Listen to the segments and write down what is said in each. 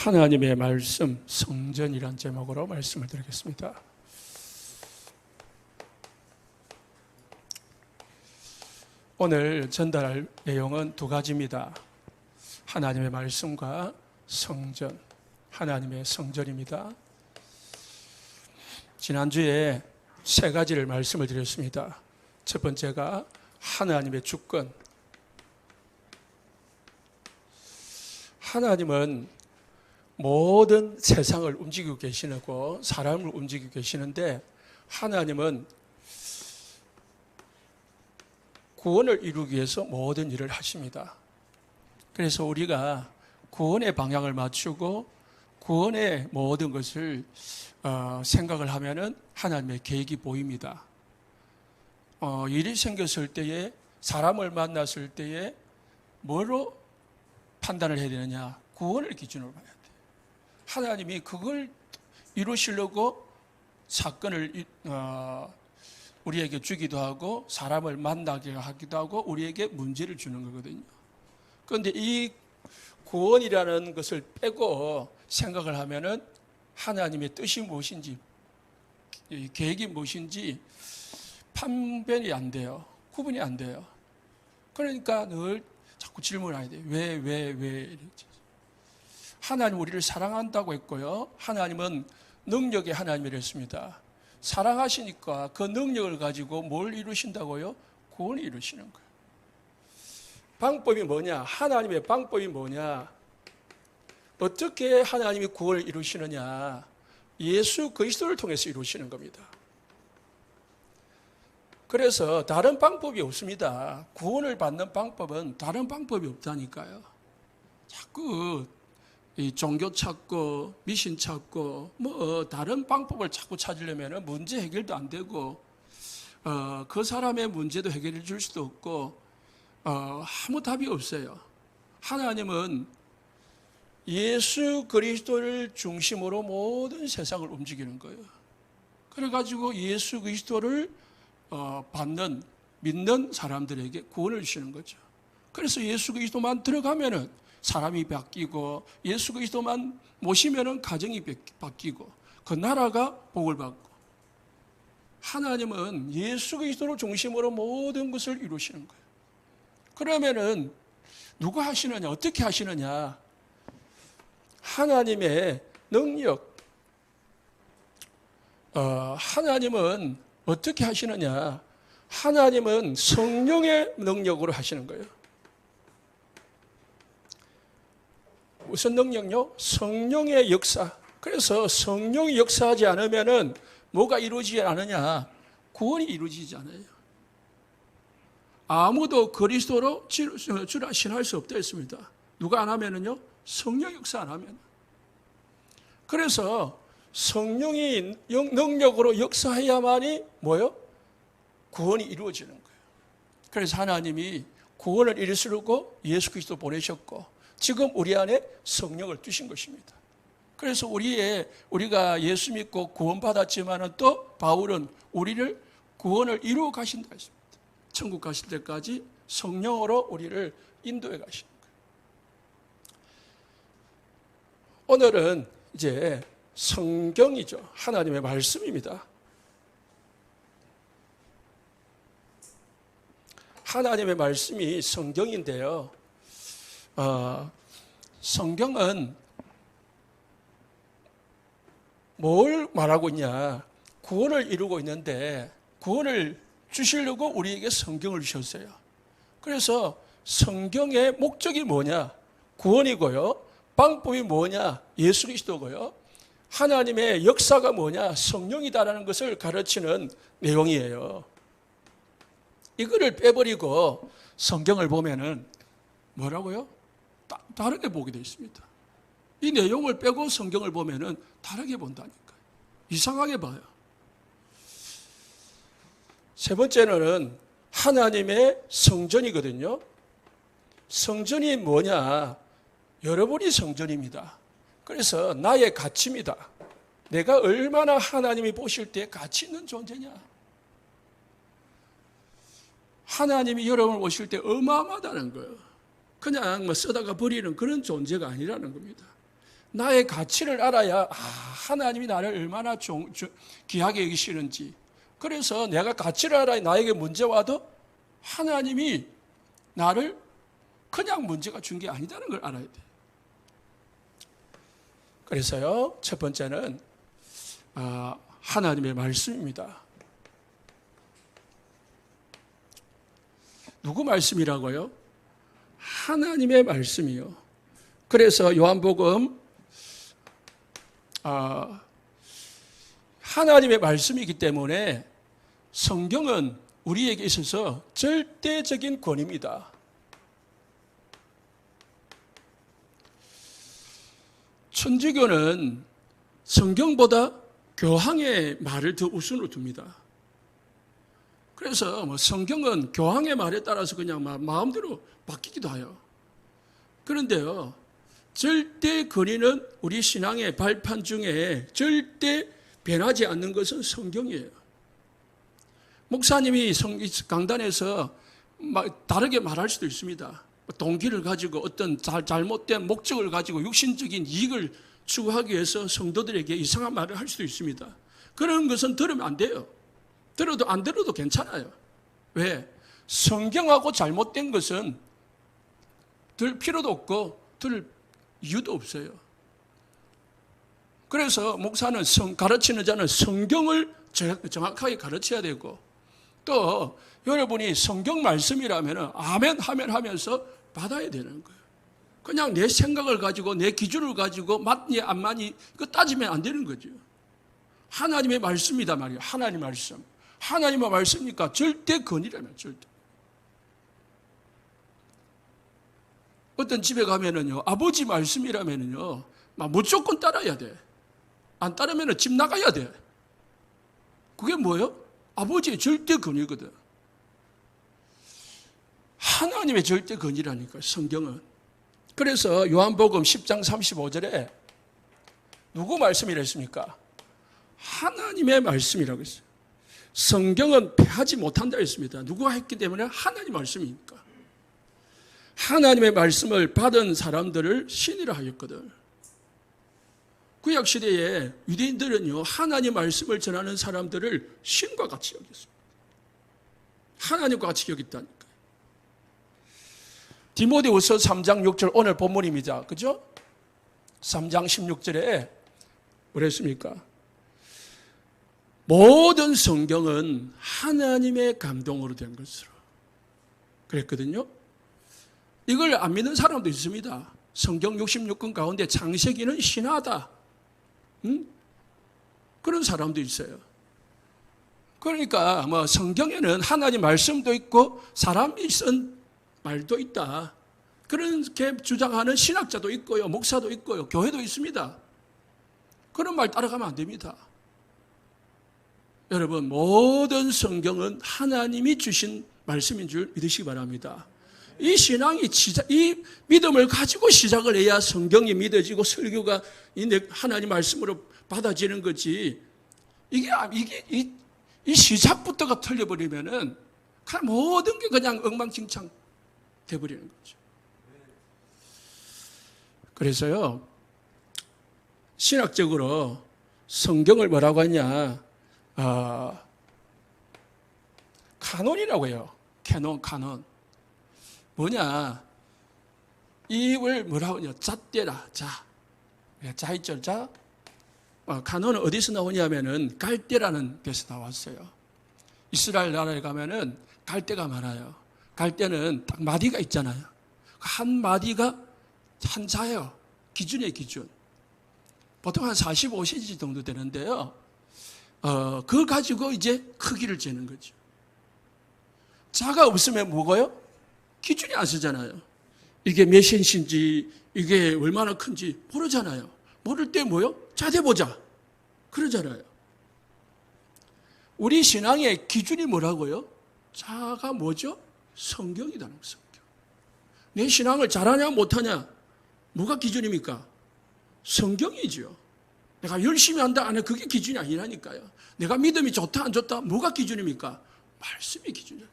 하나님의 말씀 성전이란 제목으로 말씀을 드리겠습니다. 오늘 전달할 내용은 두 가지입니다. 하나님의 말씀과 성전, 하나님의 성전입니다. 지난주에 세 가지를 말씀을 드렸습니다. 첫 번째가 하나님의 주권. 하나님은 모든 세상을 움직이고 계시고 사람을 움직이고 계시는데, 하나님은 구원을 이루기 위해서 모든 일을 하십니다. 그래서 우리가 구원의 방향을 맞추고 구원의 모든 것을 생각을 하면은 하나님의 계획이 보입니다. 일이 생겼을 때에, 사람을 만났을 때에 뭐로 판단을 해야 되느냐? 구원을 기준으로 봐야 돼요. 하나님이 그걸 이루시려고 사건을 우리에게 주기도 하고 사람을 만나게 하기도 하고 우리에게 문제를 주는 거거든요. 그런데 이 구원이라는 것을 빼고 생각을 하면은 하나님의 뜻이 무엇인지, 계획이 무엇인지 판별이 안 돼요. 구분이 안 돼요. 그러니까 늘 자꾸 질문해야 돼요. 왜 이랬지? 하나님 우리를 사랑한다고 했고요. 하나님은 능력의 하나님이랬습니다. 사랑하시니까 그 능력을 가지고 뭘 이루신다고요? 구원을 이루시는 거예요. 방법이 뭐냐? 하나님의 방법이 뭐냐? 어떻게 하나님이 구원을 이루시느냐? 예수 그리스도를 통해서 이루시는 겁니다. 그래서 다른 방법이 없습니다. 구원을 받는 방법은 다른 방법이 없다니까요. 자꾸 이 종교 찾고 미신 찾고 다른 방법을 자꾸 찾으려면 문제 해결도 안 되고 그 사람의 문제도 해결해 줄 수도 없고 아무 답이 없어요. 하나님은 예수 그리스도를 중심으로 모든 세상을 움직이는 거예요. 그래가지고 예수 그리스도를 믿는 사람들에게 구원을 주시는 거죠. 그래서 예수 그리스도만 들어가면은 사람이 바뀌고, 예수 그리스도만 모시면은 가정이 바뀌고, 그 나라가 복을 받고. 하나님은 예수 그리스도를 중심으로 모든 것을 이루시는 거예요. 그러면은 누가 하시느냐? 어떻게 하시느냐? 하나님의 능력. 하나님은 어떻게 하시느냐? 하나님은 성령의 능력으로 하시는 거예요. 무슨 능력요? 성령의 역사. 그래서 성령이 역사하지 않으면은 뭐가 이루어지지 않느냐? 구원이 이루어지지 않아요. 아무도 그리스도로 주라 신할 수 없다 했습니다. 누가 안 하면은요? 성령 역사 안 하면. 그래서 성령이 능력으로 역사해야만이 뭐요? 구원이 이루어지는 거예요. 그래서 하나님이 구원을 이루시려고 예수 그리스도 보내셨고, 지금 우리 안에 성령을 두신 것입니다. 그래서 우리가 예수 믿고 구원받았지만은 또 바울은 우리를 구원을 이루어 가신다 했습니다. 천국 가실 때까지 성령으로 우리를 인도해 가시는 거예요. 오늘은 이제 성경이죠. 하나님의 말씀입니다. 하나님의 말씀이 성경인데요. 성경은 뭘 말하고 있냐? 구원을 이루고 있는데 구원을 주시려고 우리에게 성경을 주셨어요. 그래서 성경의 목적이 뭐냐? 구원이고요. 방법이 뭐냐? 예수 그리스도고요. 하나님의 역사가 뭐냐? 성령이다라는 것을 가르치는 내용이에요. 이거를 빼버리고 성경을 보면은 뭐라고요? 다르게 보게 되어 있습니다. 이 내용을 빼고 성경을 보면은 다르게 본다니까요. 이상하게 봐요. 세 번째는 하나님의 성전이거든요. 성전이 뭐냐? 여러분이 성전입니다. 그래서 나의 가치입니다. 내가 얼마나 하나님이 보실 때 가치 있는 존재냐? 하나님이 여러분을 보실 때 어마어마하다는 거예요. 그냥 쓰다가 버리는 그런 존재가 아니라는 겁니다. 나의 가치를 알아야 하나님이 나를 얼마나 귀하게 여기시는지. 그래서 내가 가치를 알아야 나에게 문제 와도 하나님이 나를 그냥 문제가 준 게 아니다는 걸 알아야 돼. 그래서요, 첫 번째는 하나님의 말씀입니다. 누구 말씀이라고요? 하나님의 말씀이요. 그래서 요한복음 하나님의 말씀이기 때문에 성경은 우리에게 있어서 절대적인 권위입니다. 천주교는 성경보다 교황의 말을 더 우선으로 둡니다. 그래서 성경은 교황의 말에 따라서 그냥 마음대로 바뀌기도 해요. 그런데요, 절대 권위는 우리 신앙의 발판 중에 절대 변하지 않는 것은 성경이에요. 목사님이 강단에서 다르게 말할 수도 있습니다. 동기를 가지고 어떤 잘못된 목적을 가지고 육신적인 이익을 추구하기 위해서 성도들에게 이상한 말을 할 수도 있습니다. 그런 것은 들으면 안 돼요. 들어도 안 들어도 괜찮아요. 왜? 성경하고 잘못된 것은 들 필요도 없고 들 이유도 없어요. 그래서 목사는 가르치는 자는 성경을 정확하게 가르쳐야 되고, 또 여러분이 성경 말씀이라면 아멘 하면 하면서 받아야 되는 거예요. 그냥 내 생각을 가지고 내 기준을 가지고 맞니 안 맞니 이거 따지면 안 되는 거죠. 하나님의 말씀이다 말이에요. 하나님의 말씀. 하나님의 말씀이니까 절대 권위라면 절대. 어떤 집에 가면은요, 아버지 말씀이라면은요, 무조건 따라야 돼. 안 따르면은 집 나가야 돼. 그게 뭐예요? 아버지의 절대 권위거든. 하나님의 절대 권위라니까, 성경은. 그래서 요한복음 10장 35절에 누구 말씀이라 했습니까? 하나님의 말씀이라고 했어요. 성경은 패하지 못한다 했습니다. 누가 했기 때문에 하나님 말씀이니까. 하나님의 말씀을 받은 사람들을 신이라 하였거든. 구약시대에 유대인들은요, 하나님 말씀을 전하는 사람들을 신과 같이 여겼습니다. 하나님과 같이 여겼다니까요. 디모데후서 3장 6절 오늘 본문입니다. 그죠? 3장 16절에 뭐랬습니까? 모든 성경은 하나님의 감동으로 된 것으로 그랬거든요. 이걸 안 믿는 사람도 있습니다. 성경 66권 가운데 창세기는 신하다. 그런 사람도 있어요. 그러니까 성경에는 하나님 말씀도 있고 사람이 쓴 말도 있다. 그렇게 주장하는 신학자도 있고요, 목사도 있고요, 교회도 있습니다. 그런 말 따라가면 안 됩니다. 여러분, 모든 성경은 하나님이 주신 말씀인 줄 믿으시기 바랍니다. 이 신앙이 이 믿음을 가지고 시작을 해야 성경이 믿어지고 설교가 하나님 말씀으로 받아지는 거지. 이 시작부터가 틀려버리면은 모든 게 그냥 엉망진창 돼버리는 거죠. 그래서요, 신학적으로 성경을 뭐라고 하냐? 카논이라고 해요. 카논. 뭐냐? 이걸 뭐라고 하냐? 잣대라, 자 있죠, 자? 카논은 어디서 나오냐면은 갈대라는 데서 나왔어요. 이스라엘 나라에 가면은 갈대가 많아요. 갈대는 딱 마디가 있잖아요. 한 마디가 한 자예요. 기준이에요, 기준. 보통 한 45cm 정도 되는데요. 그걸 가지고 이제 크기를 재는 거죠. 자가 없으면 뭐고요? 기준이 안 쓰잖아요. 이게 몇 센치인지, 이게 얼마나 큰지 모르잖아요. 모를 때 뭐요? 자대보자. 그러잖아요. 우리 신앙의 기준이 뭐라고요? 자가 뭐죠? 성경이라는 성경. 내 신앙을 잘하냐 못하냐? 뭐가 기준입니까? 성경이죠. 내가 열심히 한다 안 해, 그게 기준이 아니라니까요. 내가 믿음이 좋다 안 좋다, 뭐가 기준입니까? 말씀이 기준이에요.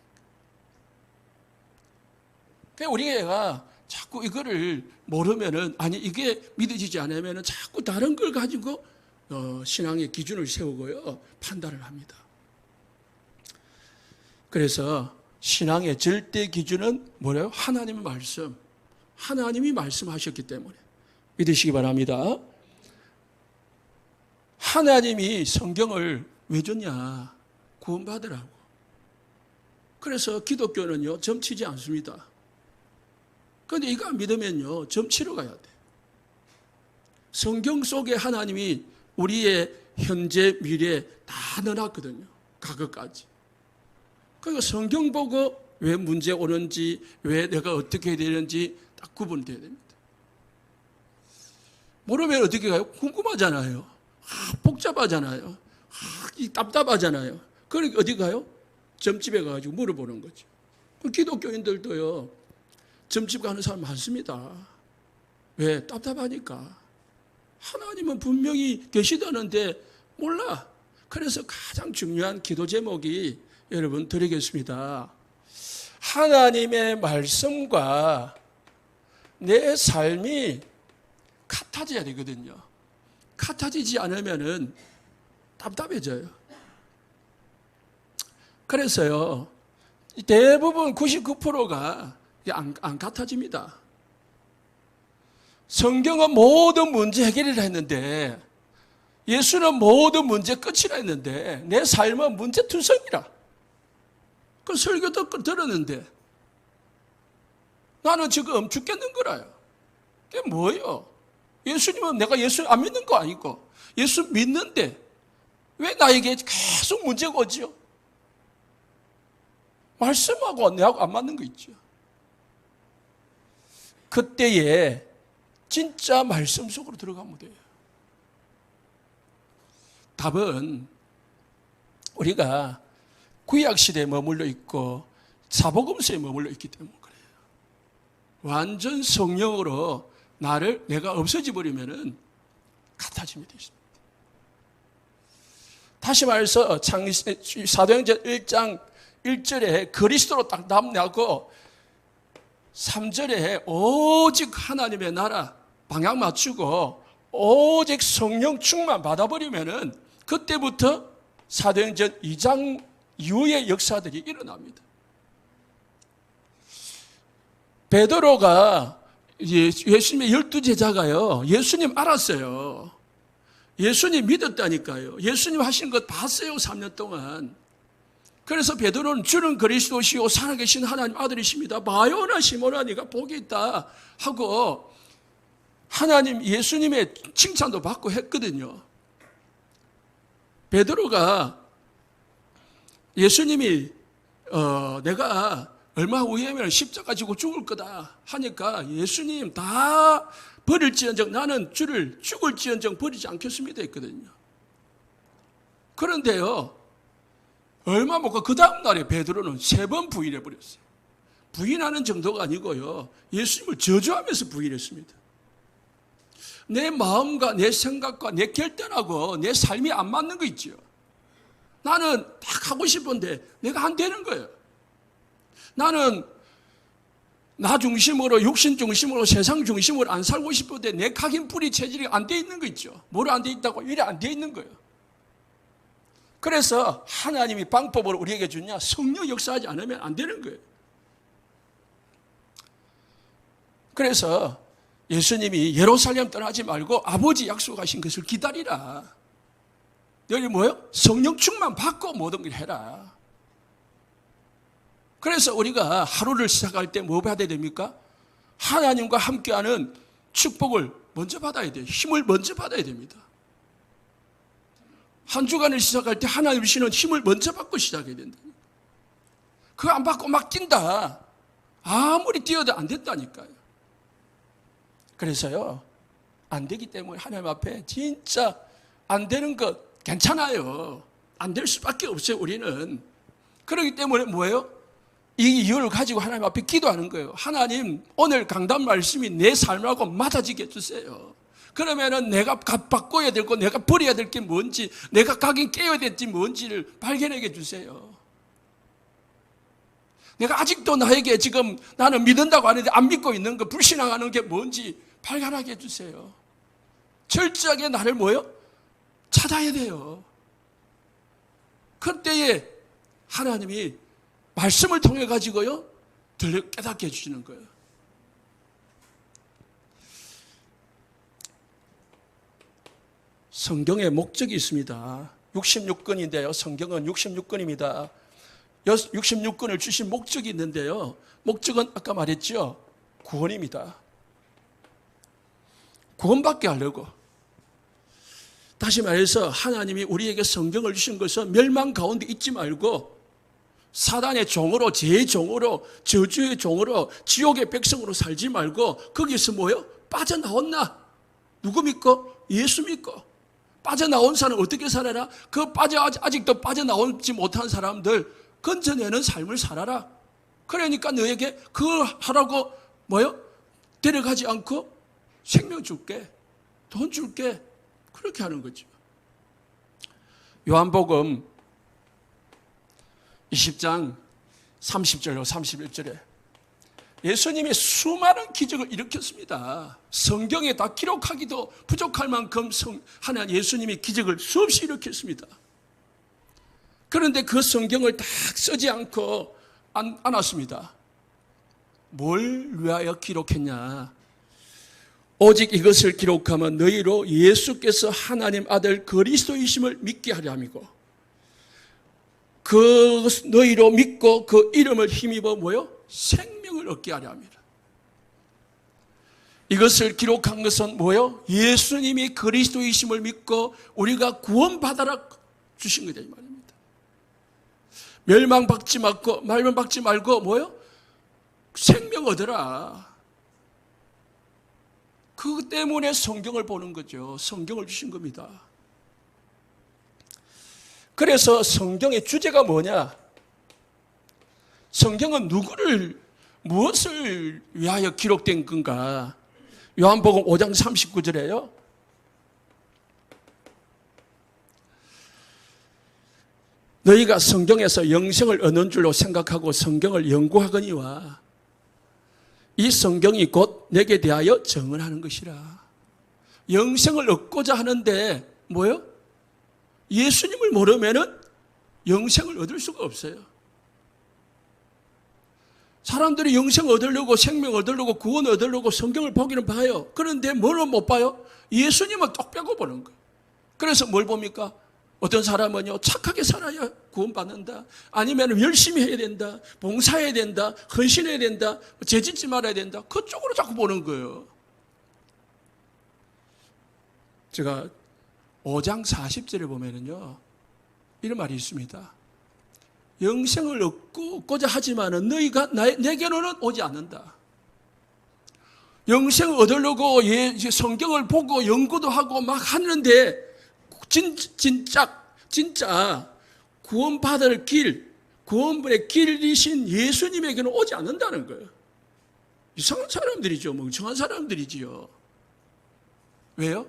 그러니까 우리가 자꾸 이거를 모르면은, 아니 이게 믿어지지 않으면은 자꾸 다른 걸 가지고 신앙의 기준을 세우고요, 판단을 합니다. 그래서 신앙의 절대 기준은 뭐래요? 하나님의 말씀. 하나님이 말씀하셨기 때문에 믿으시기 바랍니다. 하나님이 성경을 왜 줬냐? 구원받으라고. 그래서 기독교는요, 점치지 않습니다. 그런데 이거 안 믿으면요, 점치러 가야 돼. 성경 속에 하나님이 우리의 현재, 미래 다 넣어놨거든요. 과거까지. 그러니까 성경 보고 왜 문제 오는지, 왜 내가 어떻게 해야 되는지 딱 구분돼야 됩니다. 모르면 어떻게 가요? 궁금하잖아요. 복잡하잖아요. 답답하잖아요. 그러니까 어디 가요? 점집에 가가지고 물어보는 거죠. 기독교인들도요, 점집 가는 사람 많습니다. 왜? 답답하니까. 하나님은 분명히 계시다는데 몰라. 그래서 가장 중요한 기도 제목이 여러분 드리겠습니다. 하나님의 말씀과 내 삶이 같아져야 되거든요. 같아지지 않으면은 답답해져요. 그래서요, 대부분 99%가 안 같아집니다. 성경은 모든 문제 해결이라 했는데, 예수는 모든 문제 끝이라 했는데, 내 삶은 문제투성이라. 그 설교 들었는데, 나는 지금 죽겠는 거라요. 그게 뭐예요? 예수님은 내가 예수 안 믿는 거 아니고, 예수 믿는데, 왜 나에게 계속 문제가 오죠? 말씀하고 내하고 안 맞는 거 있죠. 그때에 진짜 말씀 속으로 들어가면 돼요. 답은 우리가 구약시대에 머물러 있고 사복음서에 머물러 있기 때문에 그래요. 완전 성령으로 내가 없어져 버리면은 같아짐이 되십니다. 다시 말해서 사도행전 1장 1절에 그리스도로 딱 남냐고 3절에 오직 하나님의 나라 방향 맞추고 오직 성령 충만 받아버리면은 그때부터 사도행전 2장 이후의 역사들이 일어납니다. 베드로가 예수님의 12제자가요, 예수님 알았어요. 예수님 믿었다니까요. 예수님 하신 것 봤어요, 3년 동안. 그래서 베드로는 주는 그리스도시요 살아계신 하나님 아들이십니다. 바요나 시모나 네가 복이 있다 하고 하나님 예수님의 칭찬도 받고 했거든요. 베드로가 예수님이 내가 얼마 후에면 십자가 지고 죽을 거다 하니까 예수님 다 버릴지언정 나는 주를 죽을지언정 버리지 않겠습니다 했거든요. 그런데요, 얼마 못 가 그 다음 날에 베드로는 3번 부인해 버렸어요. 부인하는 정도가 아니고요, 예수님을 저주하면서 부인했습니다. 내 마음과 내 생각과 내 결단하고 내 삶이 안 맞는 거 있죠. 나는 딱 하고 싶은데 내가 안 되는 거예요. 나는 나 중심으로, 육신 중심으로, 세상 중심으로 안 살고 싶은데 내 각인 뿌리 체질이 안 돼 있는 거 있죠. 뭐로 안 돼 있다고? 이래 안 돼 있는 거예요. 그래서 하나님이 방법을 우리에게 주냐? 성령 역사하지 않으면 안 되는 거예요. 그래서 예수님이 예루살렘 떠나지 말고 아버지 약속하신 것을 기다리라. 여기 뭐예요? 성령 충만 받고 모든 걸 해라. 그래서 우리가 하루를 시작할 때 뭐 받아야 됩니까? 하나님과 함께하는 축복을 먼저 받아야 돼요. 힘을 먼저 받아야 됩니다. 한 주간을 시작할 때 하나님 주시는 힘을 먼저 받고 시작해야 된다. 그거 안 받고 막 뛴다. 아무리 뛰어도 안 된다니까요. 그래서요, 안 되기 때문에 하나님 앞에 진짜 안 되는 것 괜찮아요. 안 될 수밖에 없어요, 우리는. 그렇기 때문에 뭐예요? 이 이유를 가지고 하나님 앞에 기도하는 거예요. 하나님, 오늘 강단 말씀이 내 삶하고 맞아지게 해주세요. 그러면은 내가 바꿔야 될 거, 내가 버려야 될 게 뭔지, 내가 각인 깨야 될지 뭔지를 발견하게 해주세요. 내가 아직도 나에게 지금 나는 믿는다고 하는데 안 믿고 있는 거, 불신앙하는 게 뭔지 발견하게 해주세요. 철저하게 나를 뭐요? 찾아야 돼요. 그때에 하나님이 말씀을 통해 가지고요, 깨닫게 해주시는 거예요. 성경에 목적이 있습니다. 66권인데요. 성경은 66권입니다. 66권을 주신 목적이 있는데요. 목적은 아까 말했죠. 구원입니다. 구원받게 하려고. 다시 말해서 하나님이 우리에게 성경을 주신 것은 멸망 가운데 있지 말고 사단의 종으로, 죄의 종으로, 저주의 종으로, 지옥의 백성으로 살지 말고 거기서 뭐요? 빠져나왔나? 누구 믿고? 예수 믿고. 빠져나온 사람은 어떻게 살아라? 아직도 빠져나오지 못한 사람들 건져내는 삶을 살아라. 그러니까 너에게 그걸 하라고 뭐요? 데려가지 않고 생명 줄게, 돈 줄게, 그렇게 하는 거죠. 요한복음 20장 30절로 31절에 예수님이 수많은 기적을 일으켰습니다. 성경에 다 기록하기도 부족할 만큼 하나님 예수님이 기적을 수없이 일으켰습니다. 그런데 그 성경을 다 쓰지 않고 안 왔습니다. 뭘 위하여 기록했냐? 오직 이것을 기록하면 너희로 예수께서 하나님 아들 그리스도이심을 믿게 하려 함이고 그 너희로 믿고 그 이름을 힘입어 뭐요? 생명을 얻게 하려 합니다. 이것을 기록한 것은 뭐요? 예수님이 그리스도이심을 믿고 우리가 구원받아라 주신 거다 이 말입니다. 멸망받지 말고 뭐요? 생명 얻어라. 그 때문에 성경을 보는 거죠. 성경을 주신 겁니다. 그래서 성경의 주제가 뭐냐? 성경은 무엇을 위하여 기록된 건가? 요한복음 5장 39절에요. 너희가 성경에서 영생을 얻는 줄로 생각하고 성경을 연구하거니와 이 성경이 곧 내게 대하여 증언하는 것이라. 영생을 얻고자 하는데 뭐요? 예수님을 모르면은 영생을 얻을 수가 없어요. 사람들이 영생 얻으려고, 생명 얻으려고, 구원 얻으려고 성경을 보기는 봐요. 그런데 뭐는 못 봐요? 예수님은 똑 빼고 보는 거예요. 그래서 뭘 봅니까? 어떤 사람은요, 착하게 살아야 구원받는다. 아니면 열심히 해야 된다. 봉사해야 된다. 헌신해야 된다. 죄짓지 말아야 된다. 그쪽으로 자꾸 보는 거예요. 제가 5장 40절에 보면은요, 이런 말이 있습니다. 영생을 얻고자 하지만은 너희가 내게로는 오지 않는다. 영생을 얻으려고 성경을 보고 연구도 하고 막 하는데 진짜 구원받을 길, 구원의 길이신 예수님에게는 오지 않는다는 거예요. 이상한 사람들이죠. 멍청한 사람들이지요. 왜요?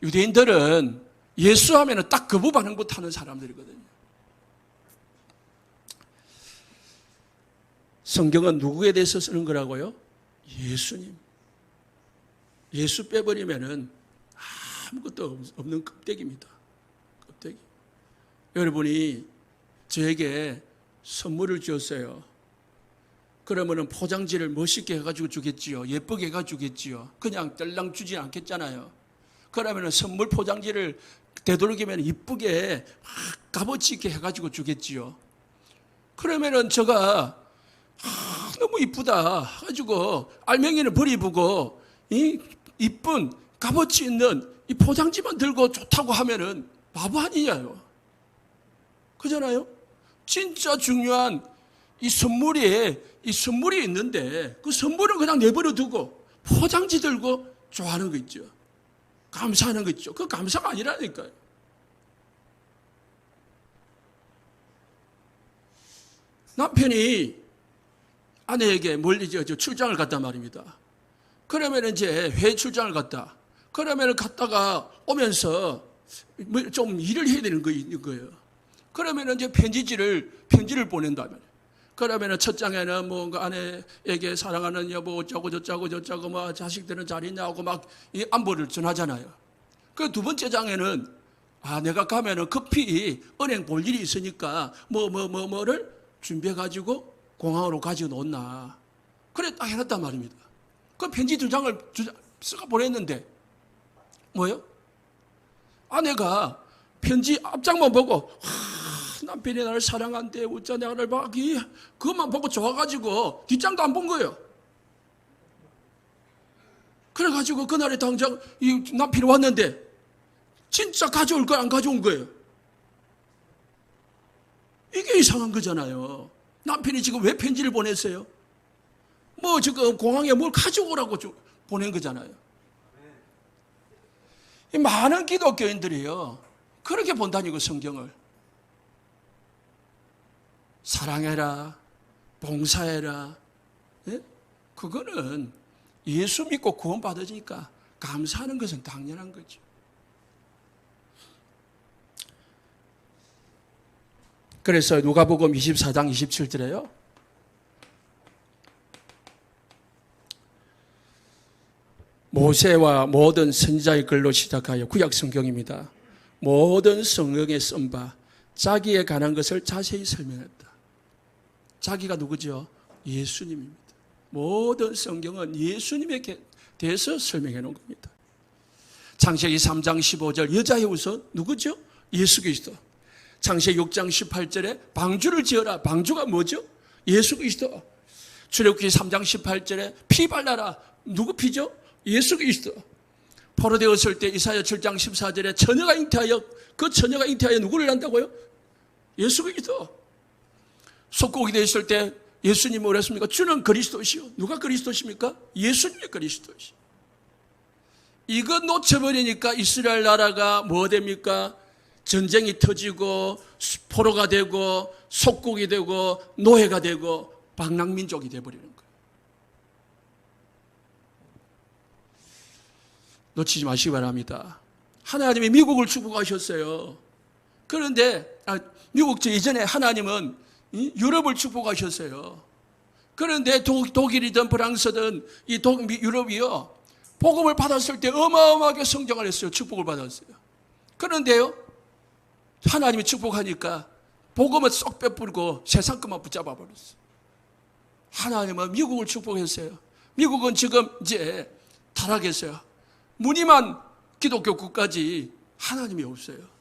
유대인들은 예수 하면은 딱 거부 반응부터 하는 사람들이거든요. 성경은 누구에 대해서 쓰는 거라고요? 예수님. 예수 빼버리면은 아무것도 없는 껍데기입니다. 껍데기. 여러분이 저에게 선물을 주었어요. 그러면은 포장지를 멋있게 해가지고 주겠지요. 예쁘게 해가지고 주겠지요. 그냥 뜰랑 주지 않겠잖아요. 그러면은 선물 포장지를 되도록이면 이쁘게 값어치 있게 해가지고 주겠지요. 그러면은 제가 너무 이쁘다 가지고 알맹이는 버리고 이쁜 값어치 있는 이 포장지만 들고 좋다고 하면은 바보 아니냐요. 그잖아요. 진짜 중요한 이 선물이 있는데 그 선물은 그냥 내버려 두고 포장지 들고 좋아하는 거 있죠. 감사하는 거 있죠. 그 감사가 아니라니까요. 남편이 아내에게 출장을 갔단 말입니다. 그러면 이제 해외 출장을 갔다. 그러면 갔다가 오면서 좀 일을 해야 되는 거예요. 그러면 이제 편지를 보낸다면. 그러면은 첫 장에는 뭔가 아내에게 사랑하는 여보 어쩌고 저쩌고 뭐 자식들은 잘 있냐고 막 이 안부를 전하잖아요. 그 두 번째 장에는 내가 가면은 급히 은행 볼 일이 있으니까 뭐를 준비해 가지고 공항으로 가지고 놓나. 그래 딱 해놨단 말입니다. 그 편지 두 장을 쓰고 보냈는데 뭐요? 아내가 편지 앞장만 보고 남편이 나를 사랑한대 어쩌 나를 막 그것만 보고 좋아가지고 뒷장도 안 본 거예요. 그래가지고 그날에 당장 이 남편이 왔는데 진짜 가져올 걸 안 가져온 거예요. 이게 이상한 거잖아요. 남편이 지금 왜 편지를 보냈어요? 뭐 지금 공항에 뭘 가져오라고 보낸 거잖아요. 이 많은 기독교인들이요 그렇게 본다니까 성경을. 사랑해라, 봉사해라. 예? 그거는 예수 믿고 구원 받으니까 감사하는 것은 당연한 거죠. 그래서 누가복음 24장 27절에요. 모세와 모든 선지자의 글로 시작하여 구약 성경입니다. 모든 성경에 쓴 바 자기에 관한 것을 자세히 설명했다. 자기가 누구죠? 예수님입니다. 모든 성경은 예수님에 대해서 설명해 놓은 겁니다. 창세기 3장 15절 여자의 우선 누구죠? 예수 그리스도. 창세기 6장 18절에 방주를 지어라. 방주가 뭐죠? 예수 그리스도. 출애굽기 3장 18절에 피 발라라. 누구 피죠? 예수 그리스도. 포로되었을 때 이사야 7장 14절에 처녀가 잉태하여 그 처녀가 잉태하여 누구를 낳는다고요? 예수 그리스도. 속국이 되었을 때 예수님이 뭐랬습니까? 주는 그리스도시요. 누가 그리스도십니까? 예수님이 그리스도시. 이거 놓쳐버리니까 이스라엘 나라가 뭐 됩니까? 전쟁이 터지고 포로가 되고 속국이 되고 노예가 되고 방랑민족이 되어버리는 거예요. 놓치지 마시기 바랍니다. 하나님이 미국을 축복하셨어요. 그런데 미국 이전에 하나님은 유럽을 축복하셨어요. 그런데 독일이든 프랑스든 유럽이요 복음을 받았을 때 어마어마하게 성장을 했어요. 축복을 받았어요. 그런데요 하나님이 축복하니까 복음을 쏙 빼뿌리고 세상 것만 붙잡아 버렸어요. 하나님은 미국을 축복했어요. 미국은 지금 이제 타락했어요. 무늬만 기독교 국가지 하나님이 없어요.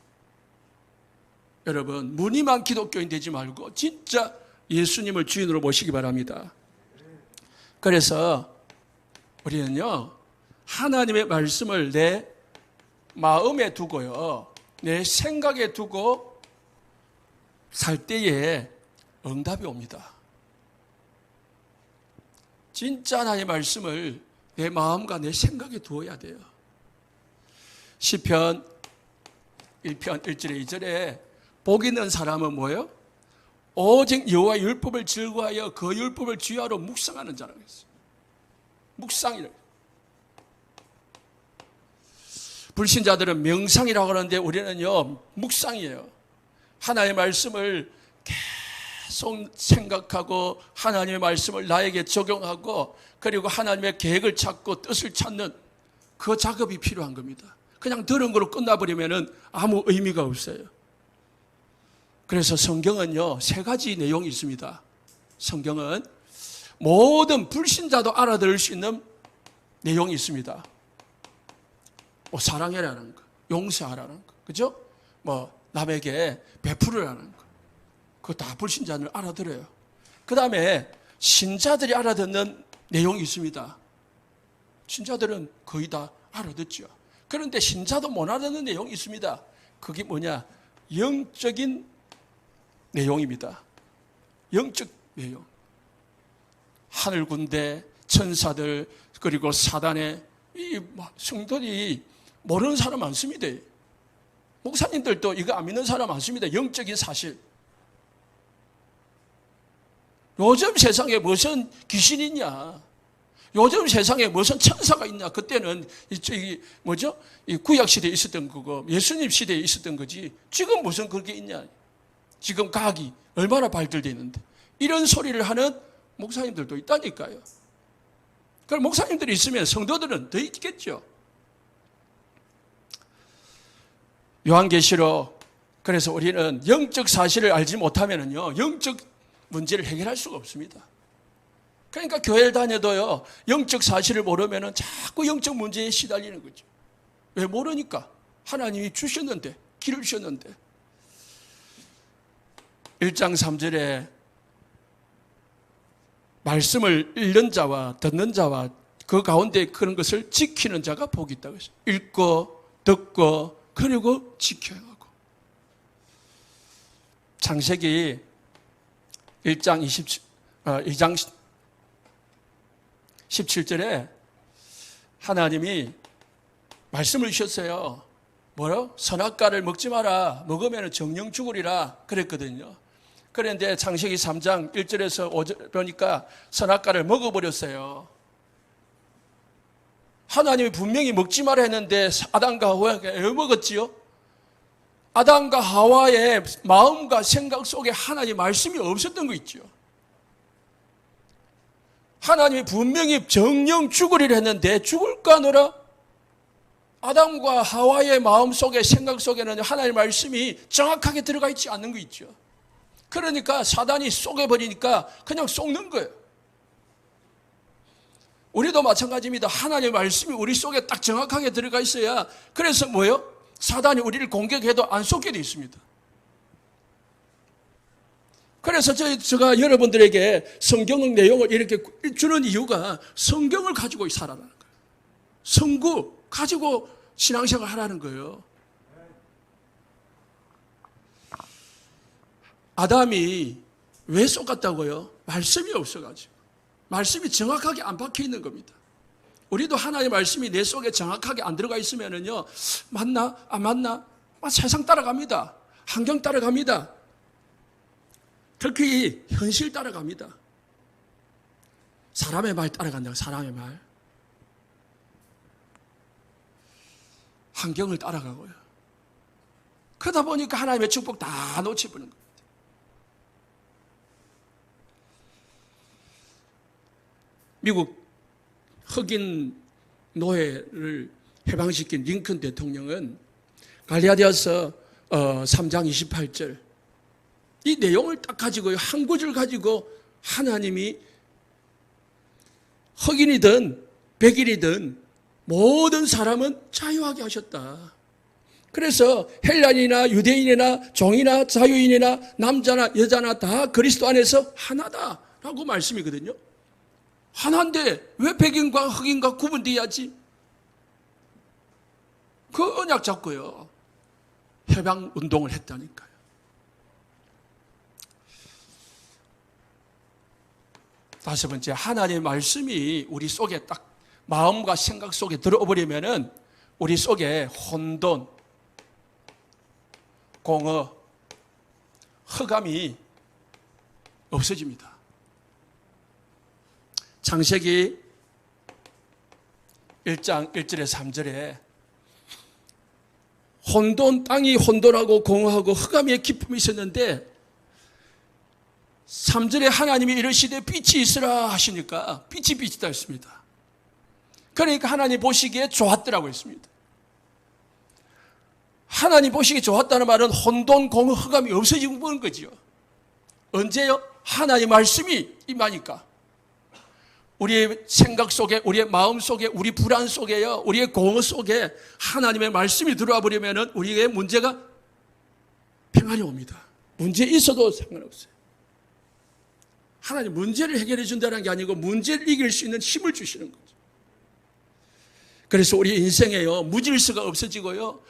여러분 무늬만 기독교인 되지 말고 진짜 예수님을 주인으로 모시기 바랍니다. 그래서 우리는요 하나님의 말씀을 내 마음에 두고요 내 생각에 두고 살 때에 응답이 옵니다. 진짜 하나님의 말씀을 내 마음과 내 생각에 두어야 돼요. 시편 1편 1절에 2절에 복 있는 사람은 뭐예요? 오직 여호와의 율법을 즐거워하여 그 율법을 주야로 묵상하는 자라고 했어요. 묵상이래요. 불신자들은 명상이라고 하는데 우리는요 묵상이에요. 하나님의 말씀을 계속 생각하고 하나님의 말씀을 나에게 적용하고 그리고 하나님의 계획을 찾고 뜻을 찾는 그 작업이 필요한 겁니다. 그냥 들은 거로 끝나버리면 아무 의미가 없어요. 그래서 성경은요 3가지 내용이 있습니다. 성경은 모든 불신자도 알아들을 수 있는 내용이 있습니다. 뭐 사랑해라는 거, 용서하라는 거, 그죠? 뭐 남에게 베풀으라는 거, 그거 다 불신자는 알아들어요. 그 다음에 신자들이 알아듣는 내용이 있습니다. 신자들은 거의 다 알아듣죠. 그런데 신자도 못 알아듣는 내용이 있습니다. 그게 뭐냐? 영적인 내용입니다. 영적 내용. 하늘 군대, 천사들, 그리고 사단의 이 성도들이 모르는 사람 많습니다. 목사님들도 이거 안 믿는 사람 많습니다. 영적인 사실. 요즘 세상에 무슨 귀신이 있냐? 요즘 세상에 무슨 천사가 있냐? 그때는 이 구약 시대에 있었던 거고 예수님 시대에 있었던 거지. 지금 무슨 그게 있냐? 지금 과학이 얼마나 발달되어 있는데 이런 소리를 하는 목사님들도 있다니까요. 그럼 목사님들이 있으면 성도들은 더 있겠죠. 요한계시록, 그래서 우리는 영적 사실을 알지 못하면요 영적 문제를 해결할 수가 없습니다. 그러니까 교회를 다녀도요 영적 사실을 모르면 자꾸 영적 문제에 시달리는 거죠. 왜 모르니까? 하나님이 주셨는데, 길을 주셨는데. 1장 3절에 말씀을 읽는 자와 듣는 자와 그 가운데 그런 것을 지키는 자가 복이 있다고 했어요. 읽고 듣고 그리고 지켜야 하고. 창세기 2장 17절에 하나님이 말씀을 주셨어요. 뭐요? 선악과를 먹지 마라. 먹으면 정령 죽으리라 그랬거든요. 그런데 창세기 3장 1절에서 5절 보니까 선악과를 먹어버렸어요. 하나님이 분명히 먹지 마라 했는데 아담과 하와가 왜 먹었지요? 아담과 하와의 마음과 생각 속에 하나님의 말씀이 없었던 거 있죠. 하나님이 분명히 정령 죽으리라 했는데 죽을까 하노라? 아담과 하와의 마음 속에 생각 속에는 하나님의 말씀이 정확하게 들어가 있지 않는 거 있죠. 그러니까 사단이 쏘개버리니까 그냥 쏘는 거예요. 우리도 마찬가지입니다. 하나님의 말씀이 우리 속에 딱 정확하게 들어가 있어야, 그래서 뭐예요? 사단이 우리를 공격해도 안 쏘게 되어 있습니다. 그래서 제가 여러분들에게 성경 내용을 이렇게 주는 이유가 성경을 가지고 살아라는 거예요. 성구 가지고 신앙생활 하라는 거예요. 아담이 왜 속았다고요? 말씀이 없어가지고. 말씀이 정확하게 안 박혀 있는 겁니다. 우리도 하나님의 말씀이 내 속에 정확하게 안 들어가 있으면요, 맞나? 안 맞나? 세상 따라갑니다. 환경 따라갑니다. 특히 현실 따라갑니다. 사람의 말 따라간다고, 사람의 말. 환경을 따라가고요. 그러다 보니까 하나님의 축복 다 놓쳐버리는 겁니다. 미국 흑인 노예를 해방시킨 링컨 대통령은 갈라디아서 3장 28절 이 내용을 딱 가지고요, 한 구절 가지고 하나님이 흑인이든 백인이든 모든 사람은 자유하게 하셨다. 그래서 헬라인이나 유대인이나 종이나 자유인이나 남자나 여자나 다 그리스도 안에서 하나다라고 말씀이거든요. 하나인데 왜 백인과 흑인과 구분돼야지? 그 언약 잡고요, 해방 운동을 했다니까요. 다섯 번째, 하나님의 말씀이 우리 속에 딱 마음과 생각 속에 들어버리면은 우리 속에 혼돈, 공허, 흑암이 없어집니다. 창세기 1장 1절에 3절에 혼돈, 땅이 혼돈하고 공허하고 흑암의 기품이 있었는데 3절에 하나님이 이르시되 빛이 있으라 하시니까 빛이 빛이다 했습니다. 그러니까 하나님 보시기에 좋았더라고 했습니다. 하나님 보시기에 좋았다는 말은 혼돈, 공허, 흑암이 없어지는 거지요. 언제요? 하나님의 말씀이 임하니까. 우리의 생각 속에, 우리의 마음 속에, 우리 불안 속에요, 우리의 공허 속에 하나님의 말씀이 들어와 버리면 우리의 문제가 평안이 옵니다. 문제 있어도 상관없어요. 하나님 문제를 해결해 준다는 게 아니고 문제를 이길 수 있는 힘을 주시는 거죠. 그래서 우리 인생에요, 무질서가 없어지고요,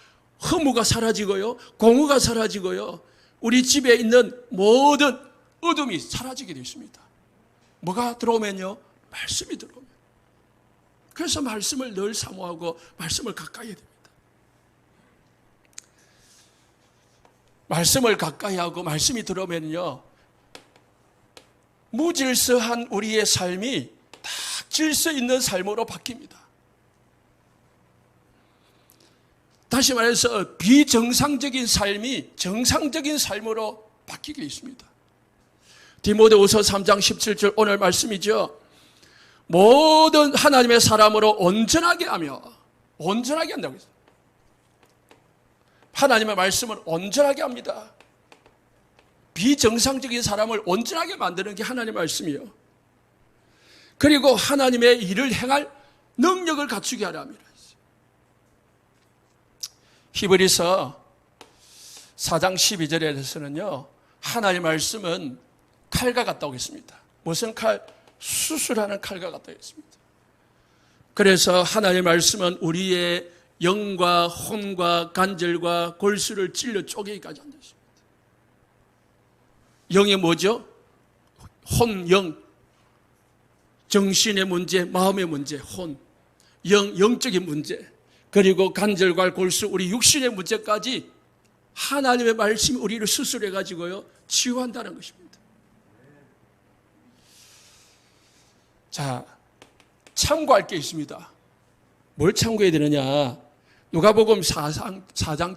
허무가 사라지고요, 공허가 사라지고요, 우리 집에 있는 모든 어둠이 사라지게 되어 있습니다. 뭐가 들어오면요? 말씀이 들어오면. 그래서 말씀을 늘 사모하고 말씀을 가까이 해야 됩니다. 말씀을 가까이 하고 말씀이 들어오면요, 무질서한 우리의 삶이 딱 질서 있는 삶으로 바뀝니다. 다시 말해서 비정상적인 삶이 정상적인 삶으로 바뀌게 있습니다. 디모데후서 3장 17절 오늘 말씀이죠. 모든 하나님의 사람으로 온전하게 하며, 온전하게 한다고 했어요. 하나님의 말씀은 온전하게 합니다. 비정상적인 사람을 온전하게 만드는 게 하나님의 말씀이요. 그리고 하나님의 일을 행할 능력을 갖추게 하려 합니다. 히브리서 4장 12절에서는요, 하나님의 말씀은 칼과 같다고 했습니다. 무슨 칼? 수술하는 칼과 같다고 했습니다. 그래서 하나님의 말씀은 우리의 영과 혼과 관절과 골수를 찔러 쪼개기까지 한다 했습니다. 영이 뭐죠? 혼, 영. 정신의 문제, 마음의 문제, 혼. 영적인 문제. 그리고 관절과 골수, 우리 육신의 문제까지 하나님의 말씀이 우리를 수술해가지고요, 치유한다는 것입니다. 자, 참고할 게 있습니다. 뭘 참고해야 되느냐? 누가복음 4장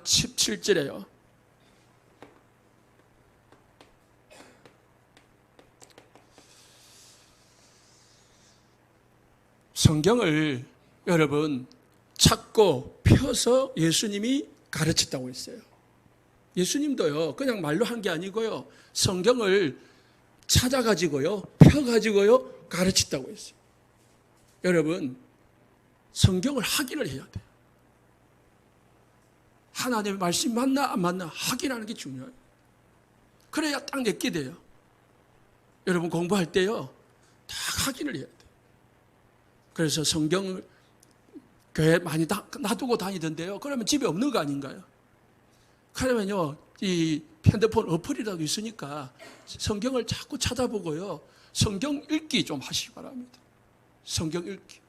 17절에요. 성경을 여러분 찾고 펴서 예수님이 가르쳤다고 했어요. 예수님도요, 그냥 말로 한 게 아니고요, 성경을 찾아가지고요, 펴가지고요, 가르쳤다고 했어요. 여러분, 성경을 확인을 해야 돼요. 하나님의 말씀이 맞나 안 맞나 확인하는 게 중요해요. 그래야 딱 내게 돼요. 여러분 공부할 때요, 다 확인을 해야 돼요. 그래서 성경을 교회에 많이 놔두고 다니던데요, 그러면 집에 없는 거 아닌가요? 그러면요, 이 핸드폰 어플이라도 있으니까 성경을 자꾸 찾아보고요, 성경 읽기 좀 하시기 바랍니다. 성경 읽기.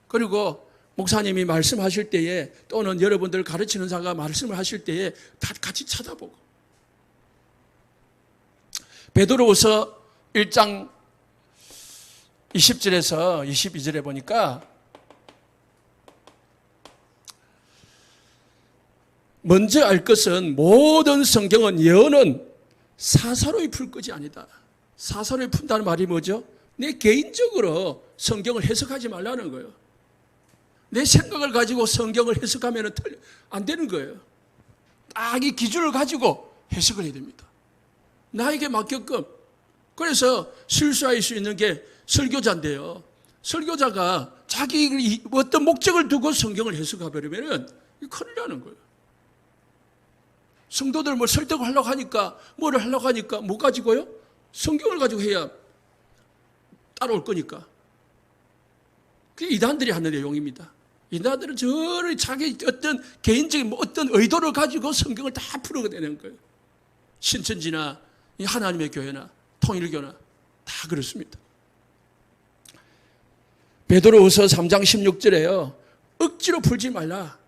그리고 목사님이 말씀하실 때에, 또는 여러분들 가르치는 자가 말씀을 하실 때에 다 같이 찾아보고. 베드로후서 1장 20절에서 22절에 보니까 먼저 알 것은 모든 성경은 예언은 사사로이 풀 것이 아니다. 사사로이 푼다는 말이 뭐죠? 내 개인적으로 성경을 해석하지 말라는 거예요. 내 생각을 가지고 성경을 해석하면 안 되는 거예요. 딱 이 기준을 가지고 해석을 해야 됩니다. 나에게 맡겼끔. 그래서 실수할 수 있는 게 설교자인데요, 설교자가 자기 어떤 목적을 두고 성경을 해석해버리면 큰일 나는 거예요. 성도들 뭐 설득을 하려고 하니까, 뭐를 하려고 하니까 뭐 가지고요? 성경을 가지고 해야 따라올 거니까. 그게 이단들이 하는 내용입니다. 이단들은 저를 자기 어떤 개인적인 어떤 의도를 가지고 성경을 다 풀어가 되는 거예요. 신천지나 하나님의 교회나 통일교나 다 그렇습니다. 베드로후서 3장 16절에요, 억지로 풀지 말라.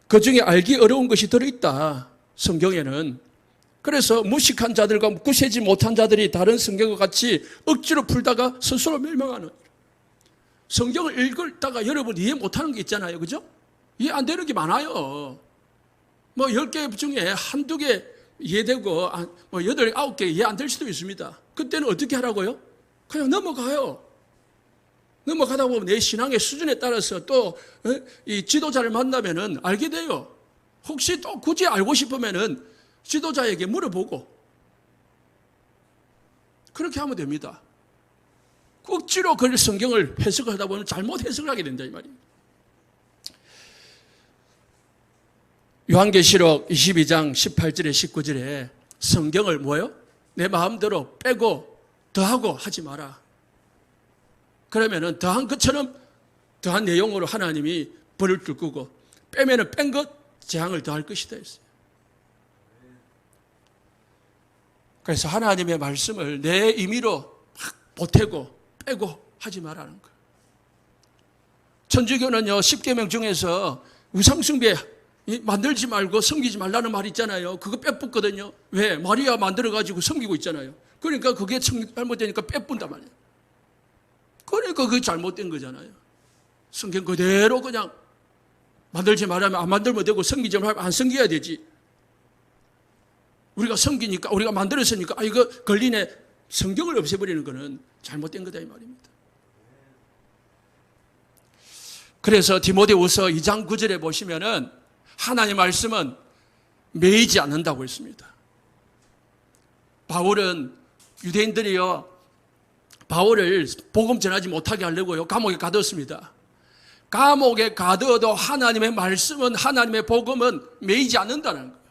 그 중에 알기 어려운 것이 들어있다, 성경에는. 그래서 무식한 자들과 구세지 못한 자들이 다른 성경과 같이 억지로 풀다가 스스로 멸망하는. 성경을 읽다가 여러분 이해 못하는 게 있잖아요, 그죠? 이해 안 되는 게 많아요. 뭐 10개 중에 한두 개 이해되고, 뭐 8, 9개 이해 안 될 수도 있습니다. 그때는 어떻게 하라고요? 그냥 넘어가요. 넘어가다 보면 내 신앙의 수준에 따라서 또 이 지도자를 만나면은 알게 돼요. 혹시 또 굳이 알고 싶으면은 지도자에게 물어보고 그렇게 하면 됩니다. 억지로 그 성경을 해석을 하다 보면 잘못 해석을 하게 된다 이 말이에요. 요한계시록 22장 18절에 19절에 성경을 뭐요? 내 마음대로 빼고 더하고 하지 마라. 그러면은 더한 것처럼 더한 내용으로 하나님이 벌을 줄 거고, 빼면은 뺀 것 재앙을 더할 것이다 했어요. 그래서 하나님의 말씀을 내 임의로 막 보태고 빼고 하지 말라는 거예요. 천주교는요, 10계명 중에서 우상숭배 만들지 말고 섬기지 말라는 말이 있잖아요. 그거 빼붙거든요. 왜? 마리아 만들어가지고 섬기고 있잖아요. 그러니까 그게 잘못되니까 빼뿐단 말이에요. 그러니까 그게 잘못된 거잖아요. 성경 그대로 그냥 만들지 말라면 안 만들면 되고, 섬기지 말면 안 섬겨야 되지. 우리가 섬기니까, 우리가 만들었으니까, 이거 걸리네. 성경을 없애버리는 것은 잘못된 거다 이 말입니다. 그래서 디모데후서 2장 9절에 보시면은 하나님의 말씀은 매이지 않는다고 했습니다. 바울은 유대인들이요, 바울을 복음 전하지 못하게 하려고요, 감옥에 가두었습니다. 감옥에 가두어도 하나님의 말씀은, 하나님의 복음은 매이지 않는다는 거예요.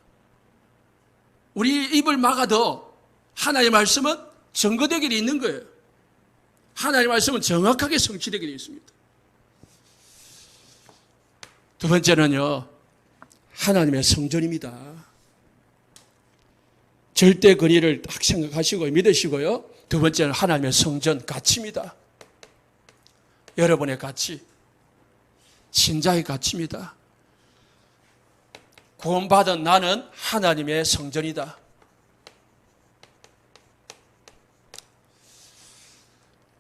우리 입을 막아도 하나님의 말씀은 증거되게 돼 있는 거예요. 하나님의 말씀은 정확하게 성취되게 되어 있습니다. 두 번째는요, 하나님의 성전입니다. 절대 권위를 딱 생각하시고 믿으시고요. 두 번째는 하나님의 성전 가치입니다. 여러분의 가치, 신자의 가치입니다. 구원받은 나는 하나님의 성전이다.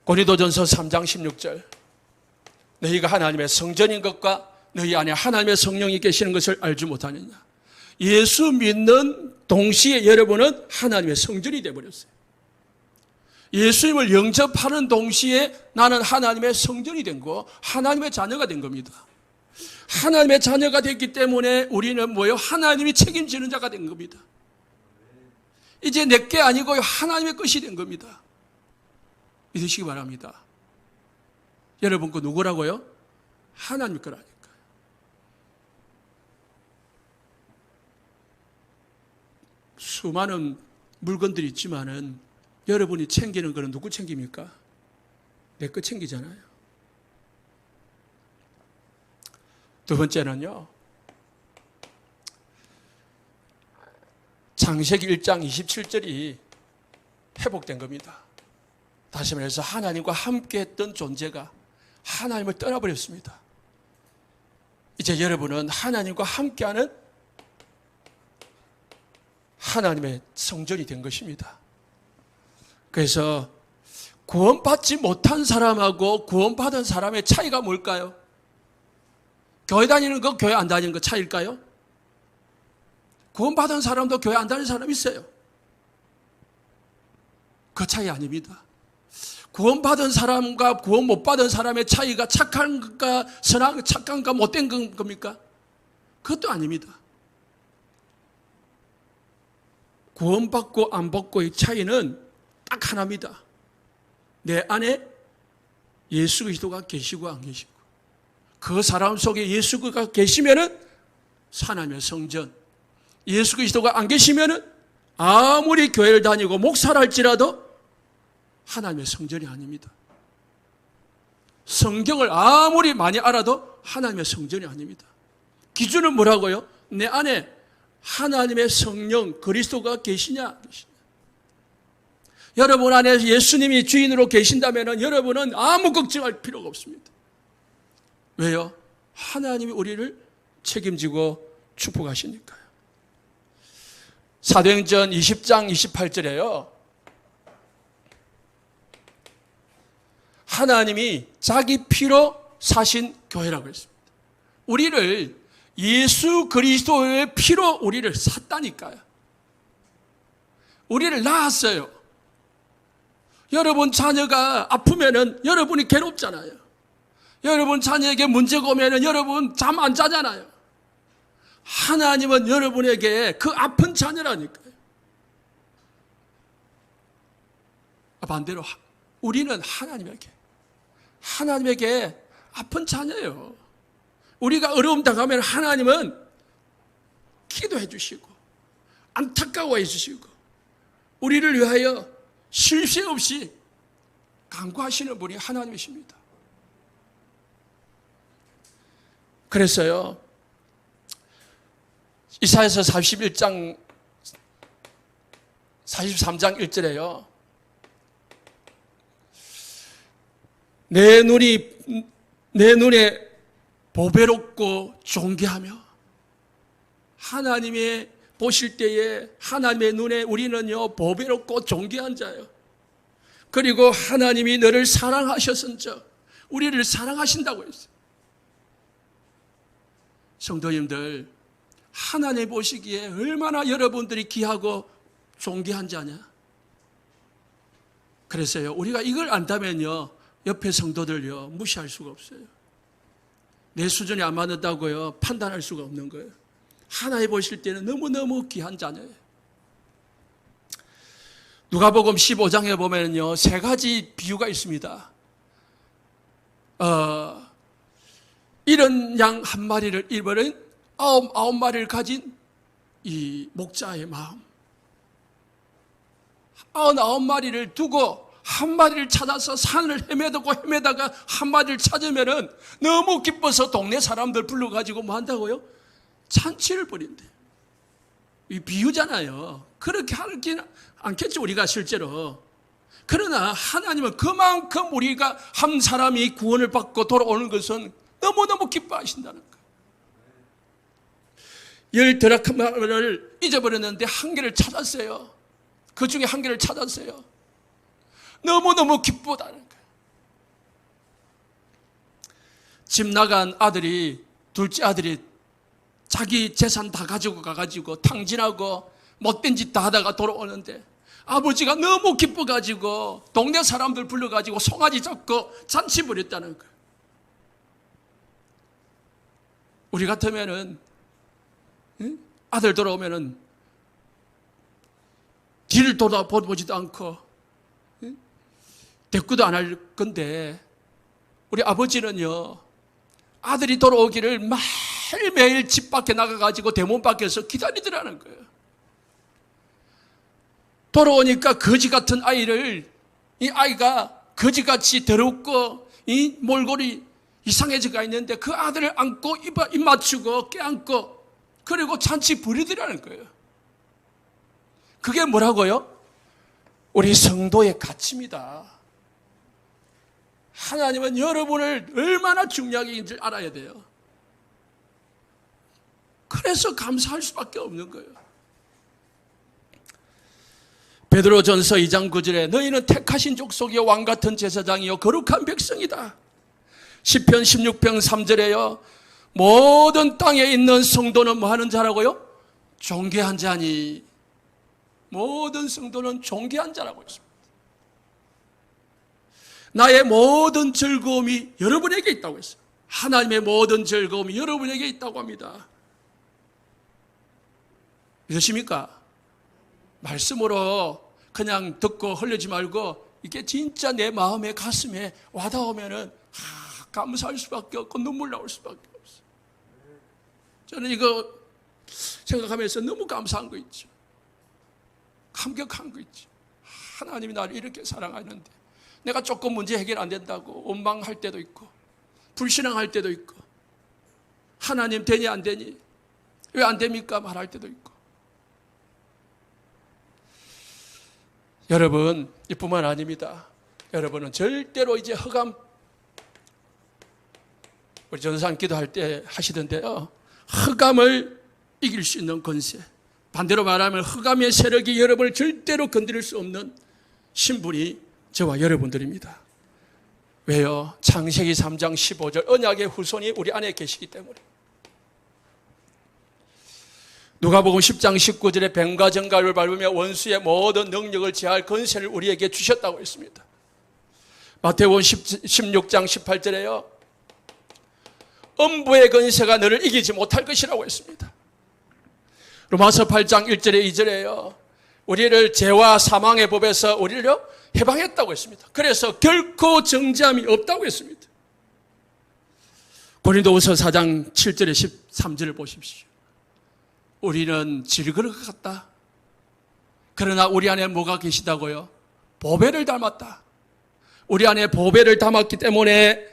고린도전서 3장 16절, 너희가 하나님의 성전인 것과 너희 안에 하나님의 성령이 계시는 것을 알지 못하느냐. 예수 믿는 동시에 여러분은 하나님의 성전이 되어버렸어요. 예수님을 영접하는 동시에 나는 하나님의 성전이 된 거, 하나님의 자녀가 된 겁니다. 하나님의 자녀가 됐기 때문에 우리는 뭐예요? 하나님이 책임지는 자가 된 겁니다. 이제 내게 아니고 하나님의 것이 된 겁니다. 믿으시기 바랍니다. 여러분 거 누구라고요? 하나님 거라니까요. 수많은 물건들이 있지만은 여러분이 챙기는 거는 누구 챙깁니까? 내 거 챙기잖아요. 두 번째는요, 창세기 1장 27절이 회복된 겁니다. 다시 말해서 하나님과 함께 했던 존재가 하나님을 떠나버렸습니다. 이제 여러분은 하나님과 함께하는 하나님의 성전이 된 것입니다. 그래서 구원받지 못한 사람하고 구원받은 사람의 차이가 뭘까요? 교회 다니는 거, 교회 안 다니는 거 차이일까요? 구원받은 사람도 교회 안 다니는 사람 있어요. 그 차이 아닙니다. 구원받은 사람과 구원 못 받은 사람의 차이가 착한가, 착한가, 못된 겁니까? 그것도 아닙니다. 구원받고 안 받고의 차이는 딱 하나입니다. 내 안에 예수 그리스도가 계시고 안 계시고, 그 사람 속에 예수 그리스도가 계시면은 하나님의 성전, 예수 그리스도가 안 계시면은 아무리 교회를 다니고 목사를 할지라도 하나님의 성전이 아닙니다. 성경을 아무리 많이 알아도 하나님의 성전이 아닙니다. 기준은 뭐라고요? 내 안에 하나님의 성령 그리스도가 계시냐? 여러분 안에 예수님이 주인으로 계신다면 여러분은 아무 걱정할 필요가 없습니다. 왜요? 하나님이 우리를 책임지고 축복하시니까요. 사도행전 20장 28절에요, 하나님이 자기 피로 사신 교회라고 했습니다. 우리를 예수 그리스도의 피로 우리를 샀다니까요. 우리를 낳았어요. 여러분 자녀가 아프면은 여러분이 괴롭잖아요. 여러분 자녀에게 문제가 오면은 여러분 잠 안 자잖아요. 하나님은 여러분에게 그 아픈 자녀라니까요. 반대로 우리는 하나님에게 아픈 자녀예요. 우리가 어려움 당하면 하나님은 기도해 주시고 안타까워해 주시고 우리를 위하여 쉴 새 없이 간구하시는 분이 하나님이십니다. 그래서요, 이사야서 41장 43장 1절에요, 내 눈에 보배롭고 존귀하며, 하나님의 보실 때에 하나님의 눈에 우리는요 보배롭고 존귀한 자예요. 그리고 하나님이 너를 사랑하셨은즉 우리를 사랑하신다고 했어요. 성도님들, 하나님 보시기에 얼마나 여러분들이 귀하고 존귀한 자냐. 그래서요, 우리가 이걸 안다면요, 옆에 성도들요, 무시할 수가 없어요. 내 수준이 안 맞는다고요, 판단할 수가 없는 거예요. 하나님 보실 때는 너무너무 귀한 자녀예요. 누가복음 15장에 보면요, 세 가지 비유가 있습니다. 이런 양 한 마리를 잃어버린 아홉 마리를 가진 이 목자의 마음. 99마리를 두고 한 마리를 찾아서 산을 헤매다가 한 마리를 찾으면은 너무 기뻐서 동네 사람들 불러가지고 뭐 한다고요? 잔치를 벌인대. 이 비유잖아요. 그렇게 하긴 않겠죠, 우리가 실제로. 그러나 하나님은 그만큼 우리가 한 사람이 구원을 받고 돌아오는 것은 너무너무 기뻐하신다는 거예요. 10 드라크마를 잊어버렸는데 한 개를 찾았어요. 그 중에 한 개를 찾았어요. 너무너무 기쁘다는 거예요. 집 나간 아들이, 둘째 아들이 자기 재산 다 가지고 가가지고 탕진하고 못된 짓 다 하다가 돌아오는데 아버지가 너무 기뻐가지고 동네 사람들 불러가지고 송아지 잡고 잔치 벌였다는 거예요. 우리 같으면은 아들 돌아오면은 뒤를 돌아보지도 않고 대꾸도 안 할 건데, 우리 아버지는요, 아들이 돌아오기를 매일매일 집 밖에 나가가지고 대문 밖에서 기다리더라는 거예요. 돌아오니까 거지 같은 아이를, 이 아이가 거지같이 더럽고 이 몰골이 이상해져가 있는데 그 아들을 안고 입 맞추고 껴안고 그리고 잔치 부리더라는 거예요. 그게 뭐라고요? 우리 성도의 가치입니다. 하나님은 여러분을 얼마나 중요하게 인지 알아야 돼요. 그래서 감사할 수밖에 없는 거예요. 베드로전서 2장 9절에 너희는 택하신 족속이요 왕같은 제사장이요 거룩한 백성이다. 시편 16편 3절에요, 모든 땅에 있는 성도는 뭐 하는 자라고요? 존귀한 자니. 모든 성도는 존귀한 자라고 했습니다. 나의 모든 즐거움이 여러분에게 있다고 했어요. 하나님의 모든 즐거움이 여러분에게 있다고 합니다. 믿으십니까? 말씀으로 그냥 듣고 흘리지 말고 이게 진짜 내 마음에 가슴에 와닿으면은 감사할 수밖에 없고 눈물 나올 수밖에 없어요. 저는 이거 생각하면서 너무 감사한 거 있죠. 감격한 거 있죠. 하나님이 나를 이렇게 사랑하는데 내가 조금 문제 해결 안 된다고 원망할 때도 있고 불신앙할 때도 있고 하나님 되니 안 되니 왜 안 됩니까 말할 때도 있고. 여러분, 이뿐만 아닙니다. 여러분은 절대로 이제 흑암, 우리 전산 기도할 때 하시던데요, 흑암을 이길 수 있는 권세, 반대로 말하면 흑암의 세력이 여러분을 절대로 건드릴 수 없는 신분이 저와 여러분들입니다. 왜요? 창세기 3장 15절 언약의 후손이 우리 안에 계시기 때문에. 누가복음 10장 19절에 뱀과 정갈을 밟으며 원수의 모든 능력을 제할 권세를 우리에게 주셨다고 했습니다. 마태복음 16장 18절에요, 음부의 권세가 너를 이기지 못할 것이라고 했습니다. 로마서 8장 1절에 2절에요, 우리를 죄와 사망의 법에서 우리를 해방했다고 했습니다. 그래서 결코 정죄함이 없다고 했습니다. 고린도후서 4장 7절에 13절을 보십시오. 우리는 질그릇 같다. 그러나 우리 안에 뭐가 계시다고요? 보배를 닮았다. 우리 안에 보배를 담았기 때문에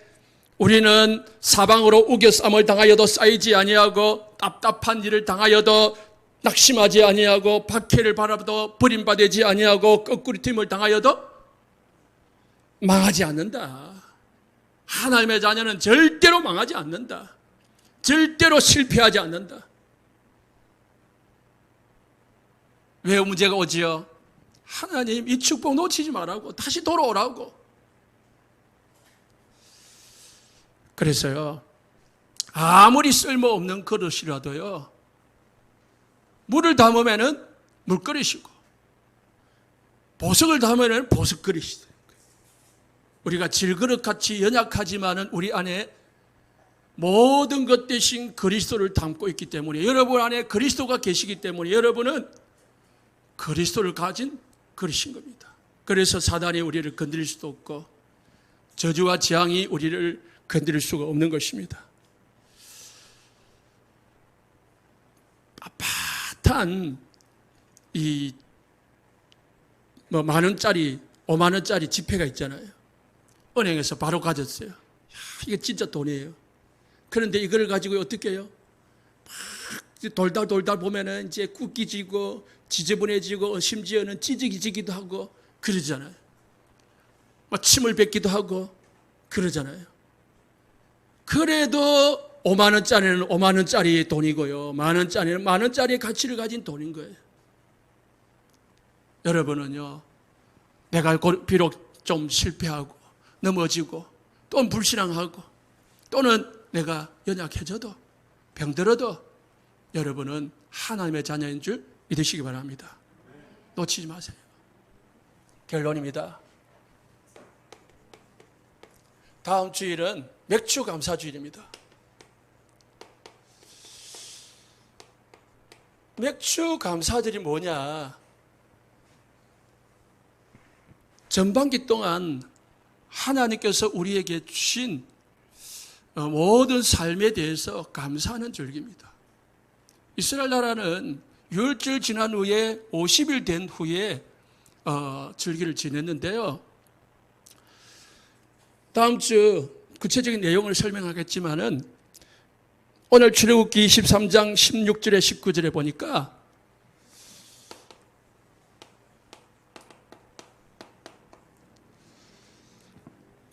우리는 사방으로 우겨쌈을 당하여도 쌓이지 아니하고 답답한 일을 당하여도 낙심하지 아니하고 박해를 바라도 버림받지 아니하고 거꾸리팀을 당하여도 망하지 않는다. 하나님의 자녀는 절대로 망하지 않는다. 절대로 실패하지 않는다. 왜 문제가 오지요? 하나님 이 축복 놓치지 말라고, 다시 돌아오라고. 그래서요, 아무리 쓸모없는 그릇이라도요, 물을 담으면은 물그릇이고, 보석을 담으면 보석그릇이 돼요. 우리가 질그릇같이 연약하지만은 우리 안에 모든 것 대신 그리스도를 담고 있기 때문에, 여러분 안에 그리스도가 계시기 때문에 여러분은 그리스도를 가진 그릇인 겁니다. 그래서 사단이 우리를 건드릴 수도 없고 저주와 재앙이 우리를 건드릴 수가 없는 것입니다. 빳빳한 이 만 원짜리, 5만 원짜리 지폐가 있잖아요. 은행에서 바로 가졌어요. 이게 진짜 돈이에요. 그런데 이걸 가지고 어떻게 해요? 막 돌다 보면은 이제 굳기지고 지저분해지고 심지어는 찌직이지기도 하고 그러잖아요. 막 침을 뱉기도 하고 그러잖아요. 그래도 5만 원짜리는 5만 원짜리 돈이고요. 만 원짜리는 만 원짜리의 가치를 가진 돈인 거예요. 여러분은요, 내가 비록 좀 실패하고 넘어지고 또는 불신앙하고 또는 내가 연약해져도 병들어도 여러분은 하나님의 자녀인 줄 믿으시기 바랍니다. 놓치지 마세요. 결론입니다. 다음 주일은 맥주 감사 주일입니다. 맥주 감사절이 뭐냐? 전반기 동안 하나님께서 우리에게 주신 모든 삶에 대해서 감사하는 절기입니다. 이스라엘 나라는 유월절 지난 후에 50일 된 후에 절기를 지냈는데요. 다음 주 구체적인 내용을 설명하겠지만은 오늘 출애굽기 23장 16절에 19절에 보니까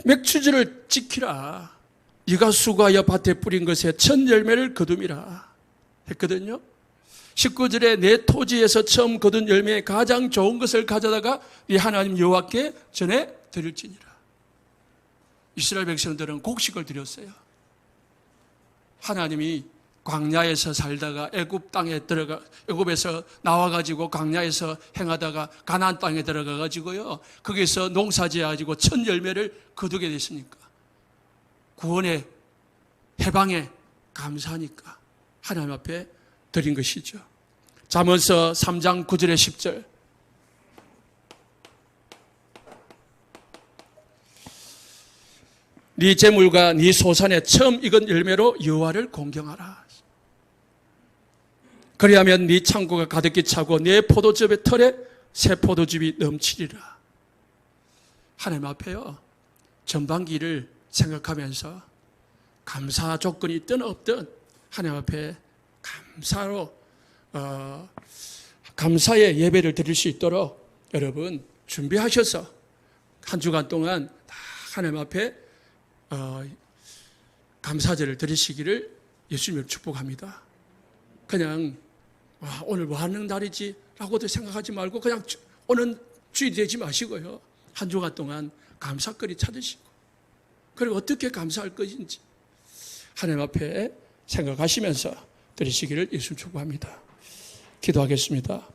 맥주주를 지키라. 네가 수고하여 밭에 뿌린 것에 첫 열매를 거둠이라 했거든요. 19절에 내 토지에서 처음 거둔 열매의 가장 좋은 것을 가져다가 네 하나님 여호와께 전해 드릴지니라. 이스라엘 백성들은 곡식을 드렸어요. 하나님이 광야에서 살다가 애굽 땅에 들어가, 애굽에서 나와가지고 광야에서 행하다가 가나안 땅에 들어가가지고요, 거기서 농사지어가지고 첫 열매를 거두게 됐으니까 구원의 해방에 감사하니까 하나님 앞에 드린 것이죠. 잠언서 3장 9절에 10절. 네 재물과 네 소산의 처음 익은 열매로 여호와를 공경하라. 그리하면 네 창고가 가득히 차고 네 포도즙의 털에 새 포도즙이 넘치리라. 하나님 앞에요, 전반기를 생각하면서 감사 조건이 있든 없든 하나님 앞에 감사로 감사의 예배를 드릴 수 있도록 여러분 준비하셔서 한 주간 동안 다 하나님 앞에 감사제를 드리시기를 예수님을 축복합니다. 그냥 오늘 뭐 하는 날이지 라고도 생각하지 말고 그냥 오늘 주일이 되지 마시고요, 한 주간 동안 감사거리 찾으시고 그리고 어떻게 감사할 것인지 하나님 앞에 생각하시면서 드리시기를 예수님 축복합니다. 기도하겠습니다.